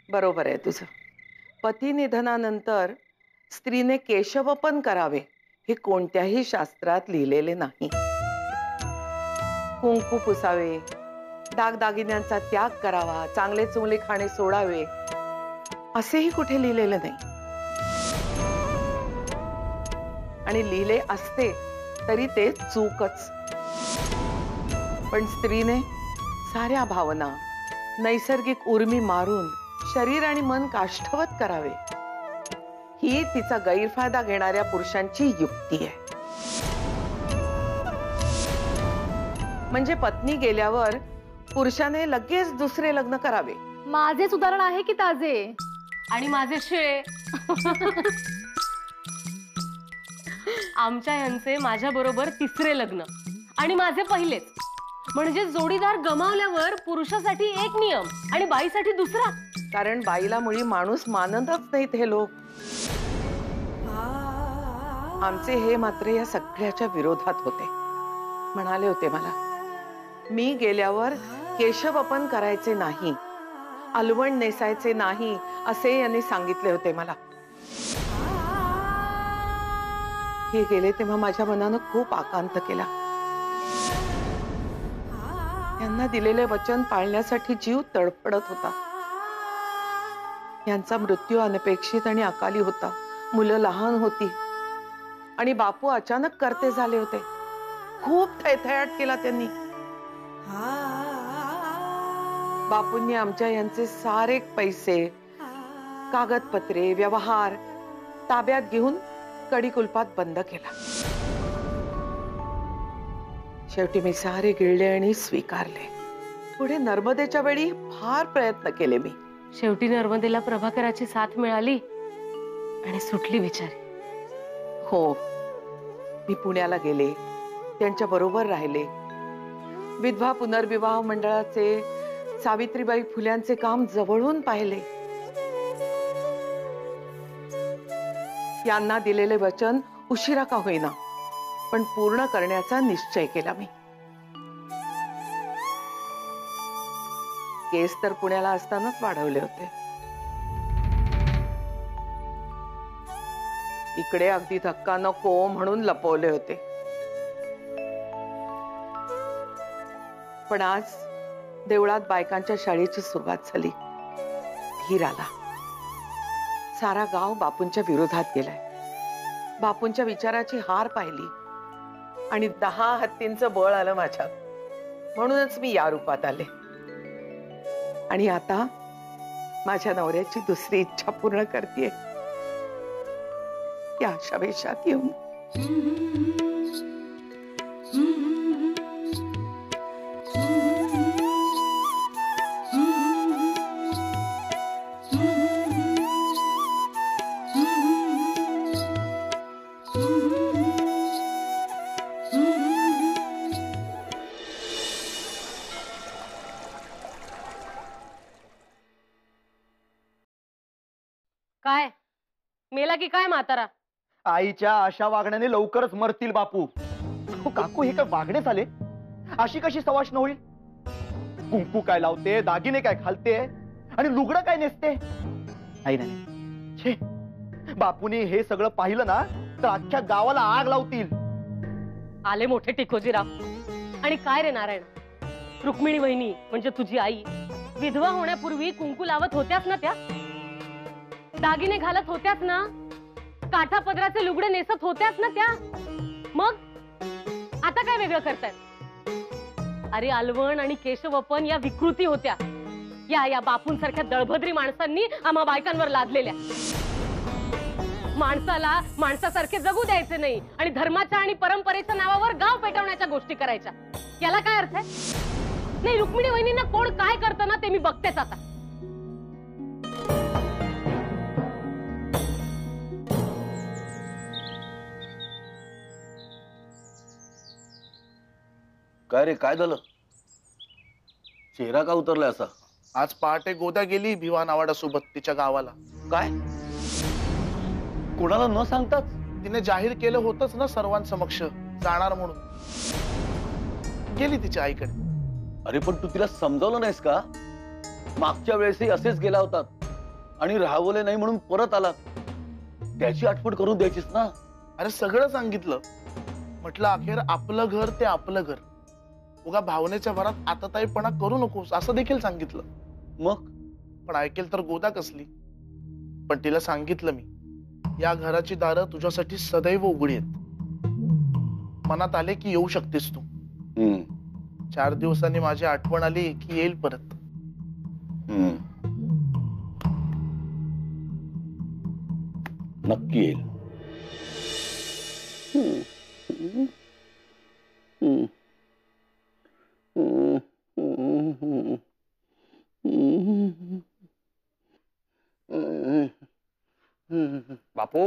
बरोबर आहे तुझं. पती निधनानंतर स्त्रीने केशवपन करावे हे कोणत्याही शास्त्रात लिहिलेले नाही. कुंकू पुसावे, दागदागिन्यांचा त्याग करावा, चांगले चुंगले खाणे सोडावे असेही कुठे लिहिलेलं नाही. आणि लिहिले असते तरी ते चूकच. पण स्त्रीने साऱ्या भावना नैसर्गिक उर्मी मारून शरीर आणि मन काष्ठवत करावे ही तिचा गैरफायदा घेणाऱ्या पुरुषांची युक्ती आहे. म्हणजे पत्नी गेल्यावर पुरुषाने लगेच दुसरे लग्न करावे. माझेच उदाहरण आहे की ताजे. आणि माझे शिळे. आमच्या यांचे माझ्या बरोबर तिसरे लग्न आणि माझे पहिलेच. म्हणजे जोडीदार गमावल्यावर पुरुषासाठी एक नियम आणि बाईसाठी दुसरा. कारण बाईला मुळी माणूस मानतच नाहीत हे लोक. आमचे हे मात्र या सगळ्याच्या विरोधात होते. म्हणाले होते मला, मी गेल्यावर केशवपन करायचे नाही, अलवण नेसायचे नाही असे यांनी सांगितले होते मला. हे गेले तेव्हा माझ्या मनानं खूप आकांत केला. यांना दिलेले वचन पाळण्यासाठी जीव तडफडत होता. यांचा मृत्यू अनपेक्षित आणि अकाली होता. मुलं लहान होती आणि बापू अचानक करते झाले होते. खूप थैथयाट केला त्यांनी. बापूंनी आमच्या यांचे सारे पैसे, कागदपत्रे, व्यवहार ताब्यात घेऊन कडी कुलपात बंद केला. शेवटी मी सारे गिळले आणि स्वीकारले. पुढे नर्मदेच्या वेळी फार प्रयत्न केले मी. शेवटी नर्मदेला प्रभाकराची साथ मिळाली आणि सुटली बिचारी. हो, मी पुण्याला गेले, त्यांच्या बरोबर राहिले. विधवा पुनर्विवाह मंडळाचे, सावित्रीबाई फुल्यांचे काम जवळून पाहिले. यांना दिलेले वचन उशिरा का होईना पण पूर्ण करण्याचा निश्चय केला मी. केस तर पुण्याला असतानाच वाढवले होते. इकडे अगदी धक्का नको म्हणून लपवले होते. पण आज देवळात बायकांच्या शाळेची सुरुवात झाली. धीर आला. सारा गाव बापूंच्या विरोधात गेलाय. बापूंच्या विचाराची हार पाहिली आणि 10 हत्तींचं बळ आलं माझ्यात. म्हणूनच मी या रूपात आले. आणि आता माझ्या नवऱ्याची दुसरी इच्छा पूर्ण करतेय या अशा वेशात येऊन. काय मेला की काय म्हातारा? आईच्या अशा वागण्याने लवकरच मरतील बापू. काकू हे काय वागणे झाले? अशी कशी सवाष्ण होईल? कुंकू काय लावते, दागिने काय घालते आणि लुगडं काय नेसते? आई नाही छे, बापूने हे सगळं पाहिलं ना तर अख्ख्या गावाला आग लावतील. आले मोठे टिकोजीराव. आणि काय रे नारायण, रुक्मिणी वहिनी म्हणजे तुझी आई विधवा होण्यापूर्वी कुंकू लावत होत्याच ना त्या? दागिने घालत होत्याच ना? काठा पदराचे लुगडे नेसत होत्याच ना त्या? मग आता काय वेगळं करतायत? अरे अलवण आणि केशवपन या विकृती होत्या. या बापूंसारख्या दळभद्री माणसांनी आम्हा बायकांवर लादलेल्या. माणसाला माणसासारखे जगू द्यायचे नाही आणि धर्माच्या आणि परंपरेच्या नावावर गाव पेटवण्याच्या गोष्टी करायच्या. याला काय अर्थ आहे? नाही, रुक्मिणी वहिनींना कोण काय करतं ना ते मी बघतेच आता. काय रे, काय झालं? चेहरा का उतरलाय असा? आज पहाटे गोदा गेली भिवा नावाडासोबत तिच्या गावाला. काय? कोणाला न सांगताच? तिने जाहीर केलं होतच ना सर्वांसमक्ष जाणार म्हणून. गेली तिच्या आईकडे. अरे पण तू तिला समजावलं नाहीस का? मागच्या वेळेसही असेच गेला होता. आणि राहवले नाही म्हणून परत आला. त्याची आठवण करून द्यायचीस ना. अरे सगळं सांगितलं. म्हटलं अखेर आपलं घर ते आपलं घर. उगा भावनेच्या भरात आताताईपणा करू नकोस असं देखील सांगितलं. मग पण ऐकेल तर गोदा कसली. पण तिला सांगितलं मी, या घराची दारं तुझ्यासाठी सदैव उघडी आहेत. मनात आले की येऊ शकतेस तू. 4 दिवसांनी माझी आठवण आली की येईल परत. नक्की येईल. बापू,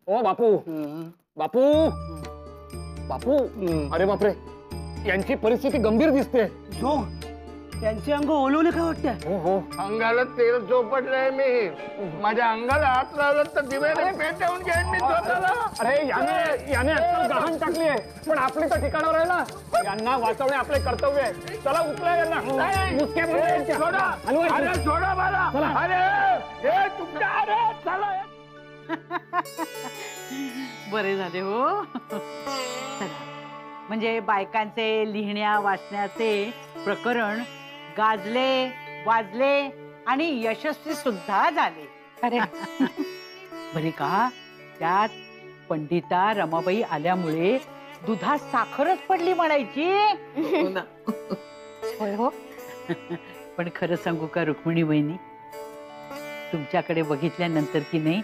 ओ बापू, बापू, बापू, अरे बापरे, यांची परिस्थिती गंभीर दिसते. त्यांचे अंग ओलवले काय वाटतं? हो हो, अंगाला तेल चोपटलंय मी. माझ्या अंगाला हात लावला तर दिव्याने पेटवून घेईन मी स्वतःला. अरे याने आजकाल गहाण टाकली आहे, पण आपली तर ठिकाणावर आहे ना. यांना वाचवणे आपले कर्तव्य आहे. चला उचला यांना. मुसक्या मारा यांच्या. अरे सोडा मला. चला. अरे हे तुमच्या, अरे चला. बरे झाले हो. चला, म्हणजे बायकांचे लिहिण्या वाचण्याचे प्रकरण गाजले, वाजले आणि यशस्वी सुद्धा झाले. अरे बरे का, त्यात पंडिता रमाबाई आल्यामुळे दुधात साखरच पडली म्हणायची. हो ना. होय हो. पण खरं सांगू का रुक्मिणी वहिनी, तुमच्याकडे बघितल्यानंतर की नाही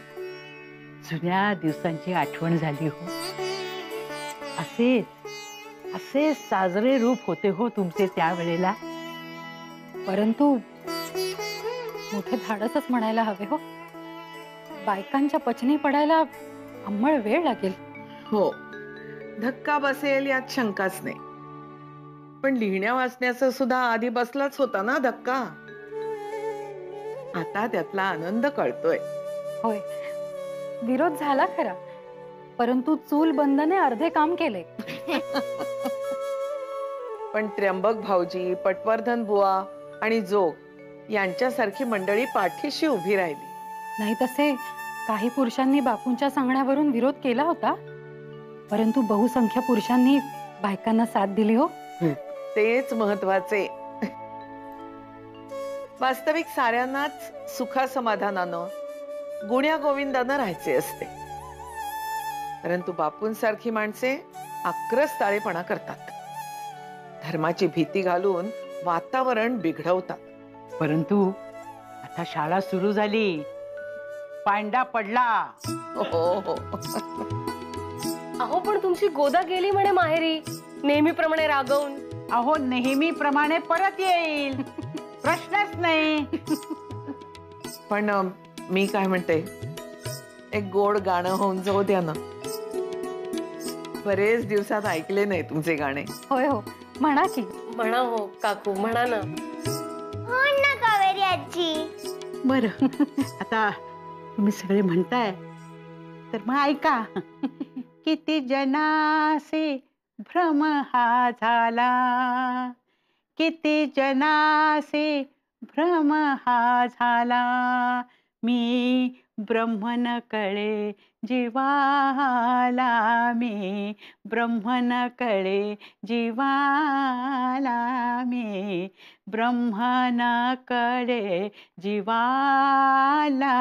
जुन्या दिवसांची आठवण झाली हो. असे साजरे रूप होते हो तुमचे त्यावेळेला. परंतु मोठे धाडसच म्हणायला हवे हो. बायकांच्या पचनी पडायला अंमळ वेळ लागेल. हो, धक्का बसेल यात शंकाच नाही. पण लिहिण्या वाचण्याचा सुद्धा आधी बसलाच होता ना धक्का. आता त्यातला आनंद कळतोय. होय, विरोध झाला खरा, परंतु चूल बंदने अर्धे काम केले. पण त्र्यंबक भाऊजी, पटवर्धन बुवा आणि जोग यांच्यासारखी मंडळी पाठीशी उभी राहिली. नाही तसे काही पुरुषांनी बापूंच्या सांगण्यावरून विरोध केला होता, परंतु बहुसंख्य पुरुषांनी बायकांना साथ दिली हो. तेच महत्वाचे. वास्तविक साऱ्यांनाच सुखासमाधानानं, गुण्या गोविंदानं राहायचे असते. परंतु बापूंसारखी माणसे आक्रस्ताळेपणा करतात. धर्माची भीती घालून वातावरण बिघडवतात. परंतु आता शाळा सुरू झाली, पांडा पडला. हो हो. अहो पण तुमची गोदा गेली म्हणे माहेरी, नेहमीप्रमाणे रागवून. अहो नेहमीप्रमाणे परत येईल, प्रश्नच नाही. पण मी काय म्हणते, एक गोड गाणं होऊन जाऊ द्या ना. बरेच दिवसात ऐकले नाही तुमचे गाणे. होय हो, म्हणा की. म्हणा हो काकू, म्हणा ना. हो ना कावेरी आजी. बरं, आता तुम्ही सगळे म्हणताय तर मग ऐका. किती जनासे भ्रम हा झाला, किती जनासे भ्रम हा झाला. मी ब्रह्मन कळे जीवाला, मी ब्रह्मन कळे जीवाला, मी ब्रह्मन कळे जीवाला.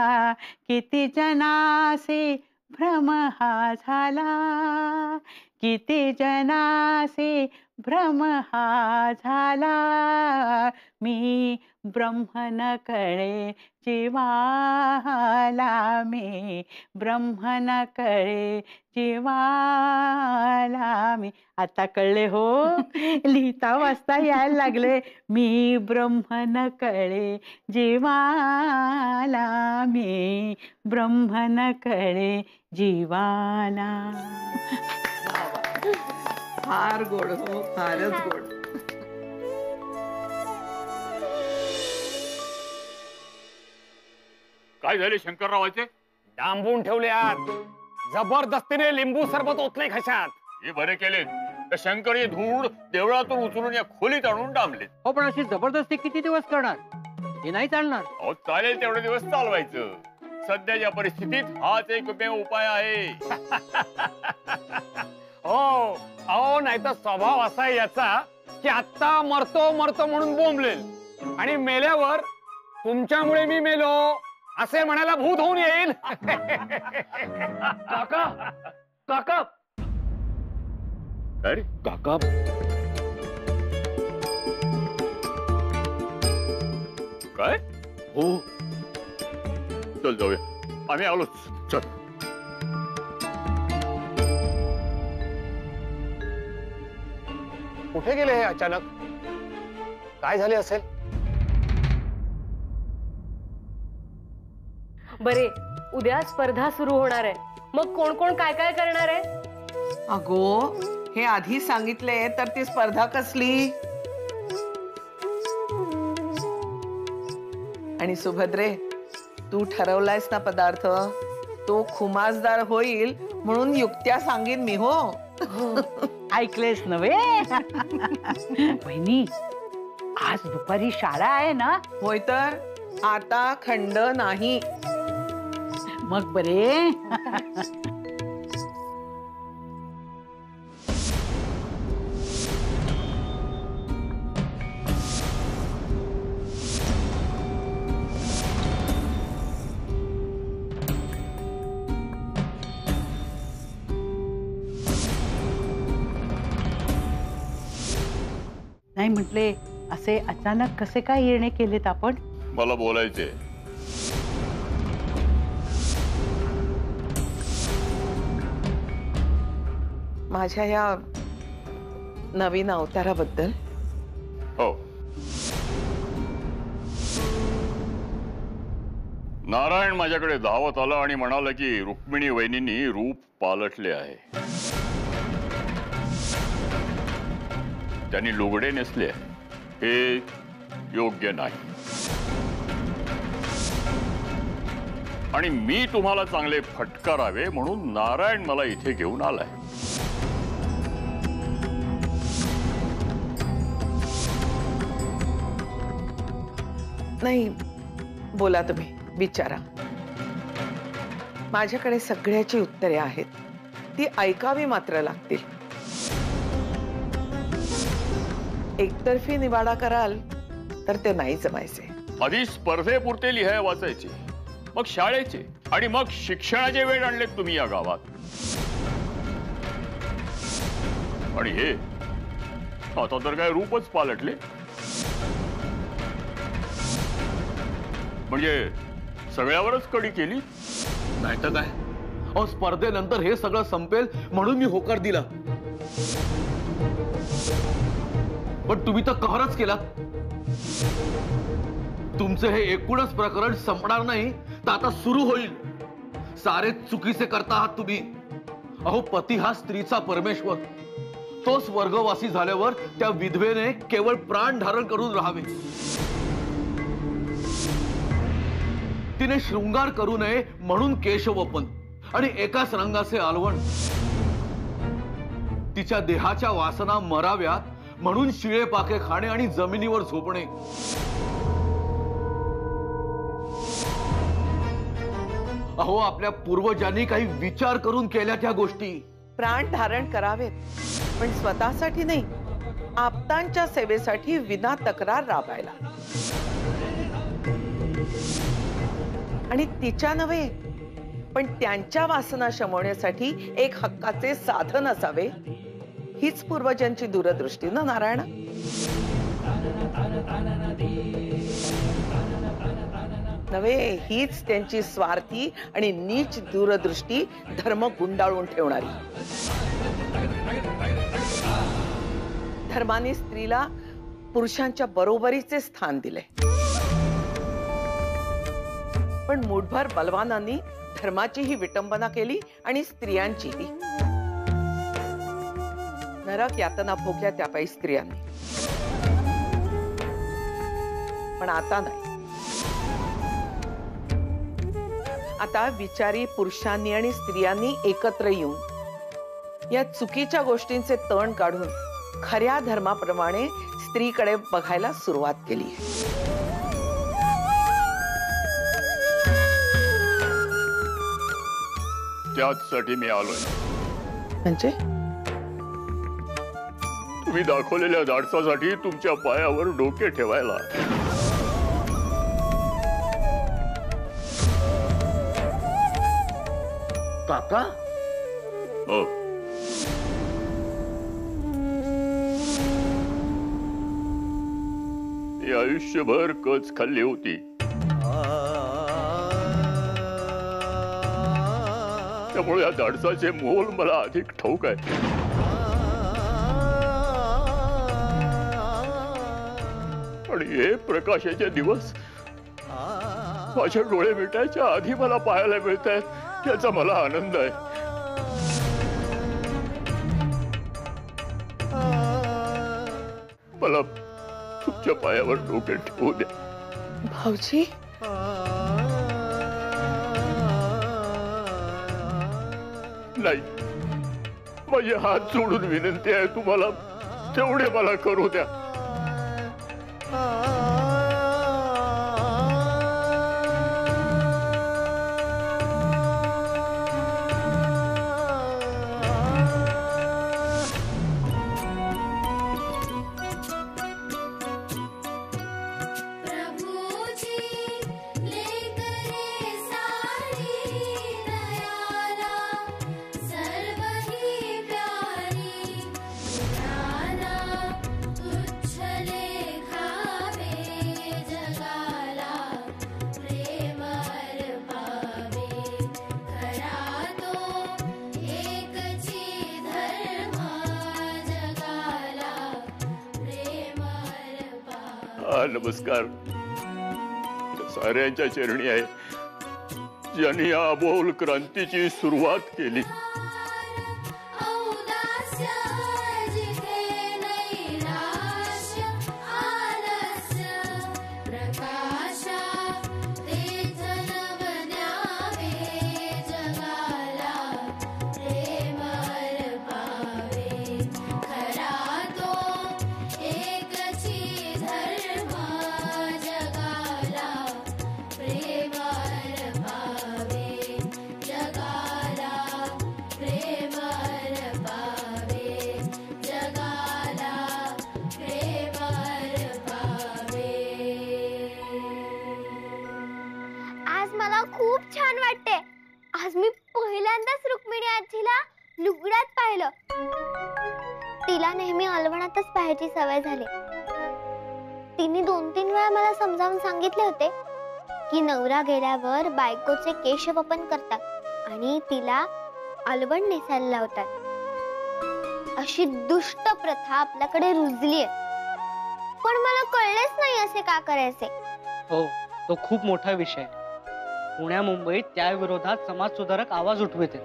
किती जनासे भ्रम हा झाला, किती जनासे भ्रम हा झाला. मी ब्रह्मन कळे जीवाला, मी ब्रह्मन कळे जीवाला. मी आता कळले हो, लिहिता वाचता यायला लागले. मी ब्रह्मन कळे जीवाला, मी ब्रह्मन कळे जीवाला. फार गोड हो, फारच गोड. काय झाले शंकररावाचे? डांबून ठेवले आत, जबरदस्तीने लिंबू सरबत ओतले खशात. हे बरे केले. शंकर हे धूळ देवळातून उचलून या खोलीत आणून डांबले. हो, पण अशी जबरदस्ती किती दिवस करणार? हे नाही चालणार. अहो चालेल तेवढे दिवस चालवायचं. सध्याच्या परिस्थितीत हाच एक उपाय आहे. हो अहो नाही तर स्वभाव असा आहे याचा की आता मरतो मरतो म्हणून बोंबलेल आणि मेल्यावर तुमच्यामुळे मी मेलो असे म्हणायला भूत होऊन येईल. काका काका अरे काका काय? हो चल जाऊया, आम्ही आलोच. चल. कुठे गेले हे अचानक? काय झाले असेल? बरे, उद्या स्पर्धा सुरू होणार आहे. मग कोण कोण काय काय करणार आहे? अगो, हे आधी सांगितले तर ती स्पर्धा कसली? आणि सुभद्रे, तू ठरवलायस ना पदार्थ, तो खुमासदार होईल म्हणून युक्त्या सांगेन मी. हो ऐकलेस नव्हे? बहिणी, आज दुपारी शाळा आहे ना? होय तर आता खंड नाही. मग बरे. नाही म्हटले, असे अचानक कसे काय निर्णय केलेत आपण? मला बोलायचे. माझ्या या नवीन अवताराबद्दल. हो, नारायण माझ्याकडे धावत आला आणि म्हणाला की रुक्मिणी वहिनींनी रूप पालटले आहे. त्यांनी लुगडे नेसले, हे योग्य नाही. आणि मी तुम्हाला चांगले फटकारावे म्हणून नारायण मला इथे घेऊन आलाय. नाही, बोला तुम्ही, विचारा. माझ्याकडे सगळ्याची उत्तरे आहेत, ती ऐकावी मात्र लागतील. एकतर्फी निवाडा कराल तर ते नाही जमायचे. आधी स्पर्धेपुरते लिहाय वाचायचे, मग शाळेचे आणि मग शिक्षणाचे वेळ आणलेत तुम्ही या गावात. आणि हे आता तर काय रूपच पालटले. म्हणजे सगळ्यावरच कडी केली. नाही तर काय? अहो, स्पर्धेनंतर हे सगळं संपेल म्हणून मी होकार दिला, पण तुम्ही तर कहरच केलात. तुमचं हे एकूणच प्रकरण संपणार नाही तर आता सुरू होईल. सारे चुकीचे करता आहात तुम्ही. अहो, पती हा स्त्रीचा परमेश्वर. तो स्वर्गवासी झाल्यावर त्या विधवेने केवळ प्राण धारण करून राहावे. तिने शृंगार करू नये म्हणून केशवपन आणि एकाच रंगाचे आलवण. तिच्या देहाच्या वासना मराव्यात म्हणून शिळे पाके खाणे आणि जमिनीवर झोपणे. अहो, आपल्या पूर्वजांनी काही विचार करून केल्या त्या गोष्टी. प्राण धारण करावेत, पण स्वतःसाठी नाही, आप्तांच्या सेवेसाठी विना तक्रार राबायला. आणि तिच्या नव्हे, पण त्यांच्या वासना शमवण्यासाठी एक हक्काचे साधन असावे, हीच पूर्वजांची दूरदृष्टी ना नारायण. नव्हे, हीच त्यांची स्वार्थी आणि नीच दूरदृष्टी धर्म गुंडाळून ठेवणारी. धर्माने स्त्रीला पुरुषांच्या बरोबरीचे स्थान दिले, पण मुठभर बलवानांनी धर्माचीही विटंबना केली आणि स्त्रियांचीही. नरक यातना भोगल्या त्यापायी स्त्रियांनी. पण आता नाही. आता विचारी पुरुषांनी आणि स्त्रियांनी एकत्र येऊन या चुकीच्या गोष्टींचे तण काढून खऱ्या धर्माप्रमाणे स्त्रीकडे बघायला सुरुवात केली आहे. त्याचसाठी मी आलोय. म्हणजे तुम्ही दाखवलेल्या धाडसासाठी तुमच्या पायावर डोके ठेवायला. काका हो, मी आयुष्यभर कच खाल्ली होती. त्यामुळे या धाडसाचे मोल मला अधिक ठाऊक आहे. आणि हे प्रकाशाचे दिवस माझे डोळे मिटायच्या आधी मला पाहायला मिळत आहेत याचा मला आनंद आहे. मला तुमच्या पायावर डोके ठेवू द्या. भाऊजी नाही, माझे हात जोडून विनंती आहे तुम्हाला, तेवढे मला करू द्या. नमस्कार साऱ्यांच्या चरणी आहे, ज्यांनी या अबोल क्रांतीची सुरुवात केली. खूप छान वाटते. आज मी पहिल्यांदाच रुक्मिणी आजीला लुगड्यात पाहिलं. तिला नेहमी अलवणातच पाहायची सवय झाली. तिने 2-3 वेळा मला समजावून सांगितले होते की नवरा गेल्यावर बायकोचे केशवपन करतात आणि तिला अलवण नेसायला लावतात. अशी दुष्ट प्रथा आपल्याकडे रुजली आहे. पण मला कळलेच नाही असे का करायचे. हो, तो खूप मोठा विषय. पुण्या मुंबईत त्या विरोधात समाज सुधारक आवाज उठवते.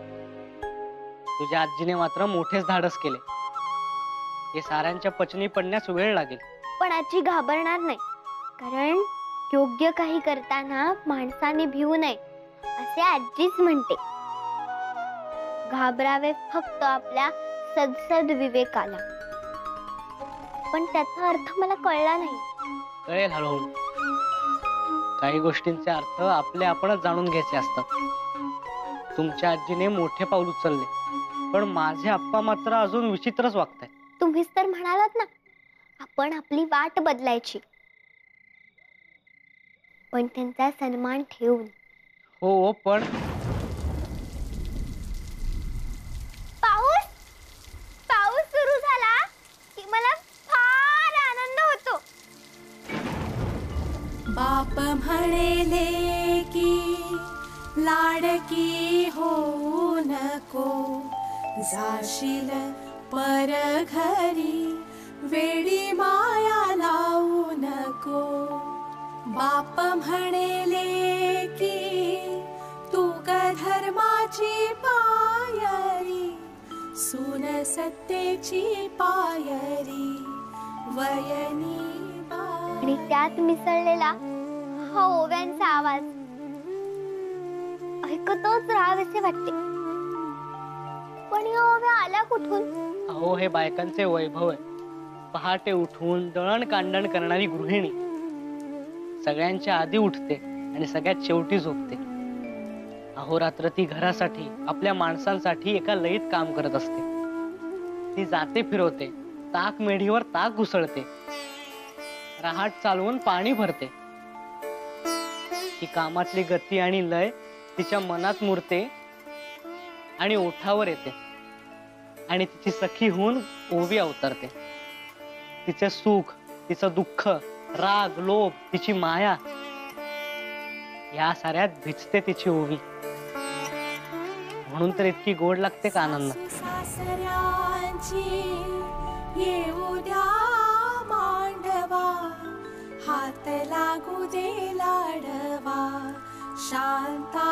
तुझ्या आजीने मात्र मोठेच धाडस केले. हे साऱ्यांच्या पचनी पडण्यास वेळ लागेल. पण आजी घाबरणार नाही, कारण योग्य काही करताना माणसाने भिवू नये असे आजीच म्हणते. घाबरावे फक्त आपल्या सदसद विवेकाला. पण त्याचा अर्थ मला कळला नाही. कळेल हळूहळू. काही गोष्टींचे अर्थ आपले आपणच जाणून घ्यायचे असतात. तुमच्या आजीने मोठे पाऊल उचलले, पण माझे आप्पा मात्र अजून विचित्रच वागतायत. तुम्हीच तर म्हणालात ना, आपण आपली वाट बदलायची, पण त्यांचा सन्मान ठेवून. हो, पण पाऊस सुरू झाला की मला फार आनंद होतो. बाप म्हणेले की लाडकी होऊ नको, जाशील पर घरी वेडी माया लावू नको. बाप म्हणेले की तू धर्माची पायरी, सून सत्तेची पायरी, वयनी आणि त्यात मिसळलेला हा ओव्यांचा आवाज ऐकतच राहावेसे वाटते. पण या ओव्या आल्या कुठून? अहो, हे बायकांचे वैभव आहे. पहाटे उठून दळण कांडण करणारी गृहिणी सगळ्यांच्या आधी उठते आणि सगळ्यात शेवटी झोपते. अहोरात्र ती घरासाठी, आपल्या माणसांसाठी एका लयीत काम करत असते. ती जाते फिरवते, ताक मेढीवर ताक घुसळते, रहाट चालवून पाणी भरते. ती कामातली गती आणि लय तिच्या मनात मुरते आणि ओठावर येते आणि तिची सखी होऊन ओवी अवतरते. तिचे सुख, तिचं दुःख, राग, लोभ, तिची माया, या साऱ्यात भिजते तिची ओवी. म्हणून तर इतकी गोड लागते कानांना. सासऱ्यांची येऊ द्या मांडवा, हात लागू दे लाडवा शांताताईचा.